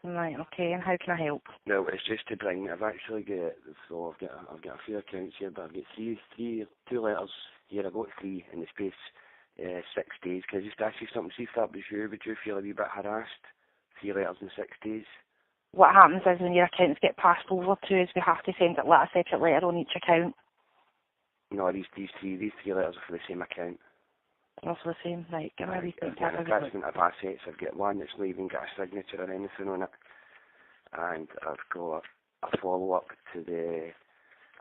Right, okay, and how can I help? No, it's just to bring. I've actually got. So I've got a few accounts here, but I've got two letters here. I got three in the space 6 days. Can I just ask you something? See if that was you. Would you feel a wee bit harassed? 3 letters in 6 days. What happens is when your accounts get passed over to us, we have to send a separate letter on each account. No, these three letters are for the same account. Also the same, right, give me a wee I've think. got an attachment of assets. I've got one that's not even got a signature or anything on it, and I've got a follow up to it's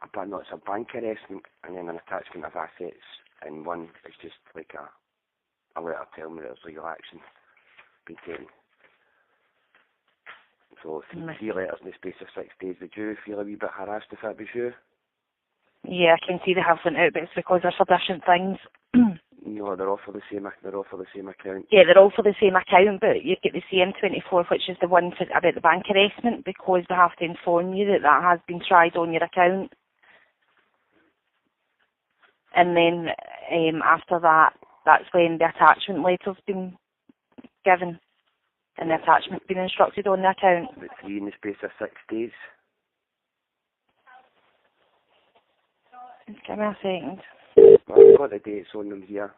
a bank harassment, and then an attachment of assets, and one is just like a letter telling me there's legal action being taken. So three letters in the space of 6 days. Would you feel a wee bit harassed if that was you? Yeah, I can see they have sent out, but it's because they're for different things. No, they're all for the same account. Yeah, they're all for the same account, but you get the CM24, which is the one about the bank harassment, because we have to inform you that has been tried on your account. And then after that, that's when the attachment letter's been given, and the attachment's been instructed on the account. About 3 in the space of 6 days. Just give me a second. Well, I've got the dates on them here.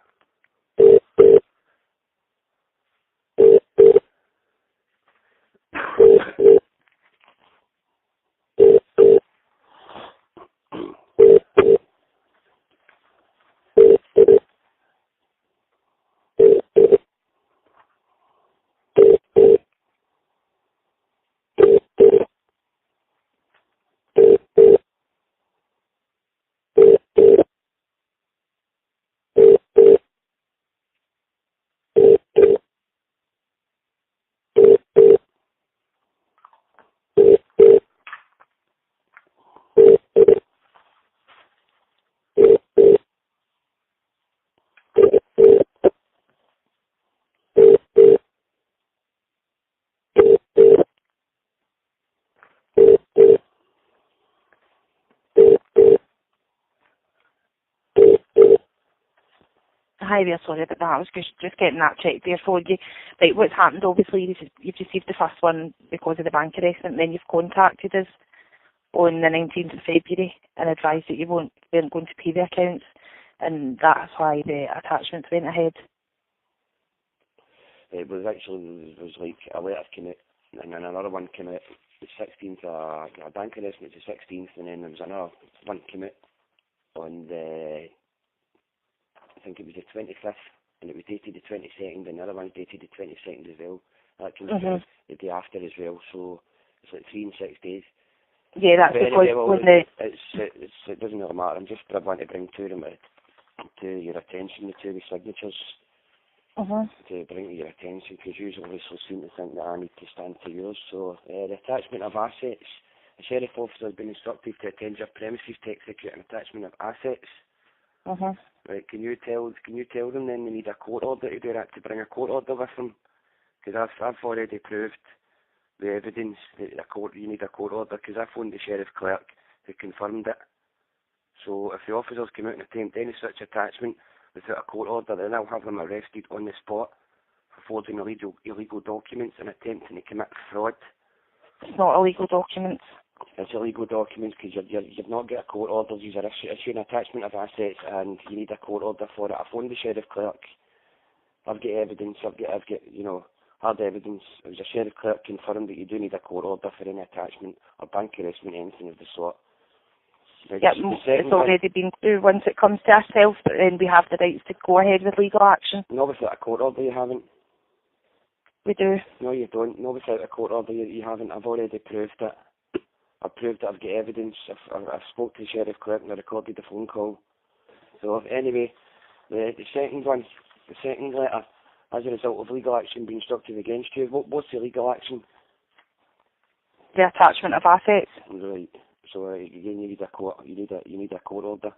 Hi there, sorry about that. I was just getting that checked there for you. Right, what's happened, obviously, you've received the first one because of the bank harassment, then you've contacted us on the 19th of February and advised that you weren't going to pay the accounts, and that's why the attachments went ahead. It was like a letter came out, and then another one came out the 16th, a bank harassment the 16th, and then there was another one came out on the, I think it was the 25th, and it was dated the 22nd, and the other one dated the 22nd as well. That came out the day after as well, so it's like 3 in 6 days. Yeah, that's but because anyway, when the... it doesn't really matter. I'm just want to bring to your attention the two signatures. To bring to your attention, because you obviously seem to think that I need to stand to yours. So the attachment of assets. The sheriff officer has been instructed to attend your premises to execute an attachment of assets. Right? Can you tell them then they need a court order to do that, to bring a court order with them? Because I've already proved the evidence that you need a court order, because I phoned the sheriff clerk who confirmed it. So if the officers come out and attempt any such attachment without a court order, then I'll have them arrested on the spot for forging illegal documents and attempting to commit fraud. It's not illegal documents. It's illegal documents because you've not got a court order. You're issuing an attachment of assets and you need a court order for it. I phoned the sheriff clerk. I've got evidence. I've got hard evidence. It was a sheriff clerk confirmed that you do need a court order for any attachment or bank harassment, anything of the sort. Yep, it's already been through. Once it comes to ourselves, then we have the rights to go ahead with legal action. No, without a court order you haven't. We do. No, you don't. No, without a court order you haven't. I've already proved it. I've proved that I've got evidence. I've spoke to the sheriff clerk and I recorded the phone call. So anyway, the second letter, as a result of legal action being instructed against you, what's the legal action? The attachment of assets. Right. So again, you need a court order.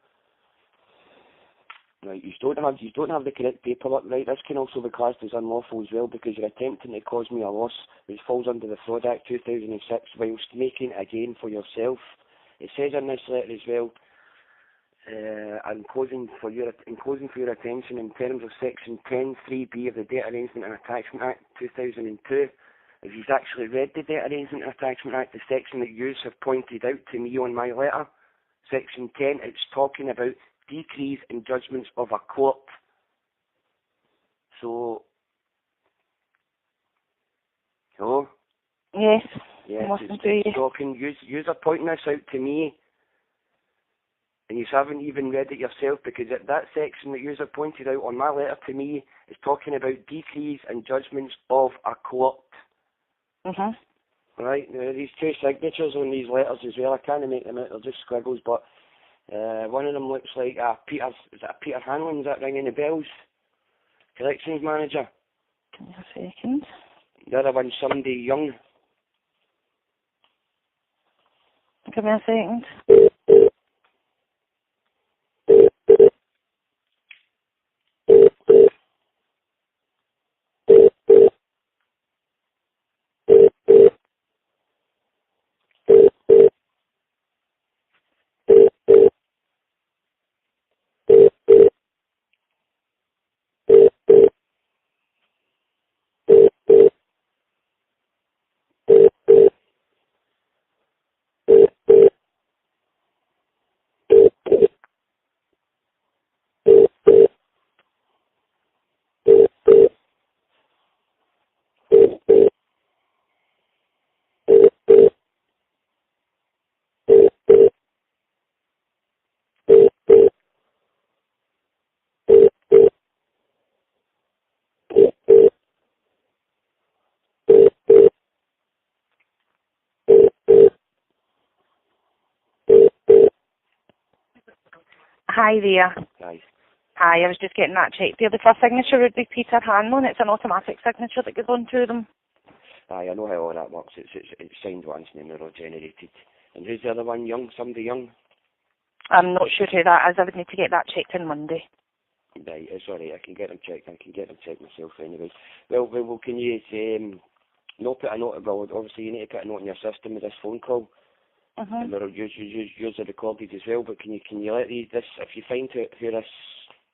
Right. You don't have the correct paperwork. Right. This can also be classed as unlawful as well, because you're attempting to cause me a loss, which falls under the Fraud Act 2006, whilst making a gain for yourself. It says in this letter as well, enclosing for your attention in terms of Section 10(3)(b) of the Data Arrangement and Attachment Act 2002. if you've actually read the Data Arrangement and Attachment Act, the section that you have pointed out to me on my letter, section 10, it's talking about decrees and judgments of a court. So, hello? Yes, Yes, I'm listening to you. talking, you are pointing this out to me, and you haven't even read it yourself, because that section that you have pointed out on my letter to me is talking about decrees and judgments of a court. Right, now these two signatures on these letters as well, I can't make them out, they're just squiggles, but one of them looks like Peter, is that Peter Hanlon, is that ringing the bells? Collections manager. Give me a second. The other one's somebody young. Give me a second. Hi there. Guys. Hi, I was just getting that checked there. The first signature would be Peter Hanlon. It's an automatic signature that goes on to them. Aye, I know how all that works. It's signed once and then they're all generated. And who's the other one? Young? Somebody young? I'm not sure who that is. I would need to get that checked on Monday. Right, it's alright. I can get them checked. I can get them checked myself anyway. Well, can you not put a note? Well, obviously you need to put a note in your system with this phone call. And they'll use are recorded as well. But can you let this, if you find out who this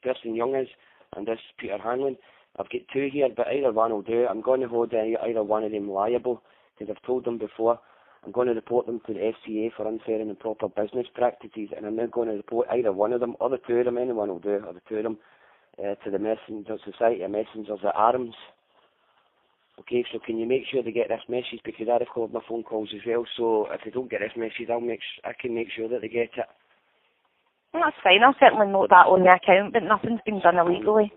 person young is and this Peter Hanlon, I've got two here, but either one will do. I'm going to hold either one of them liable, because I've told them before. I'm going to report them to the FCA for unfair and improper business practices, and I'm now going to report either one of them, or the two of them, anyone will do, or the two of them, to the Messenger Society of Messengers at Arms. Okay, so can you make sure they get this message, because I record my phone calls as well, so if they don't get this message, I can make sure that they get it. Well, that's fine. I'll certainly note that on the account, but nothing's been done illegally.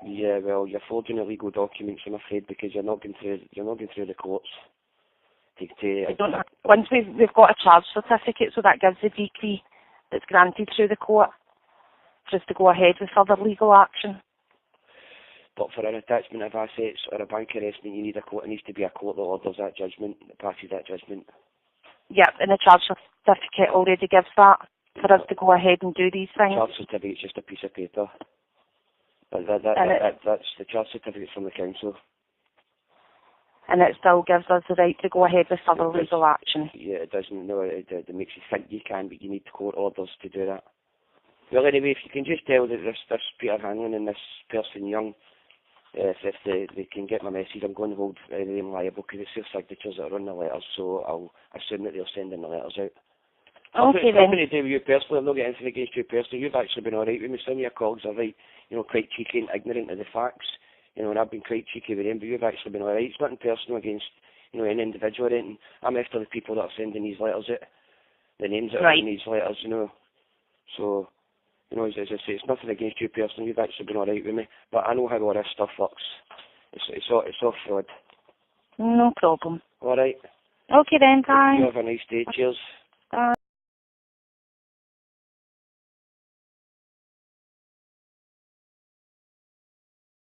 Yeah, well, you're forging illegal documents, I'm afraid, because you're not going through the courts. Once we've got a charge certificate, so that gives the decree that's granted through the court just to go ahead with further legal action. But for an attachment of assets or a bank harassment, you need a court. It needs to be a court that orders that judgment, that passes that judgment. Yep, and the charge certificate already gives that for us to go ahead and do these things. Charge certificate's just a piece of paper. That's the charge certificate from the council. And it still gives us the right to go ahead with further legal action. Yeah, it doesn't. No, it makes you think you can, but you need court orders to do that. Well, anyway, if you can just tell that this Peter Hanlon and this person young, if they can get my message, I'm going to hold them liable, because it's their signatures that are on the letters, so I'll assume that they're sending the letters out. Okay, then. Nothing to do with you personally. I'm not getting anything against you personally. You've actually been alright with me. Some of your colleagues are right, quite cheeky and ignorant of the facts. And I've been quite cheeky with them, but you've actually been alright. It's nothing personal against, any individual or anything. I'm after the people that are sending these letters out, the names that are in these letters, So, as I say, it's nothing against you personally. You've actually been alright with me. But I know how all this stuff works. It's all fraud. No problem. Alright. Okay then, bye. You have a nice day. Cheers.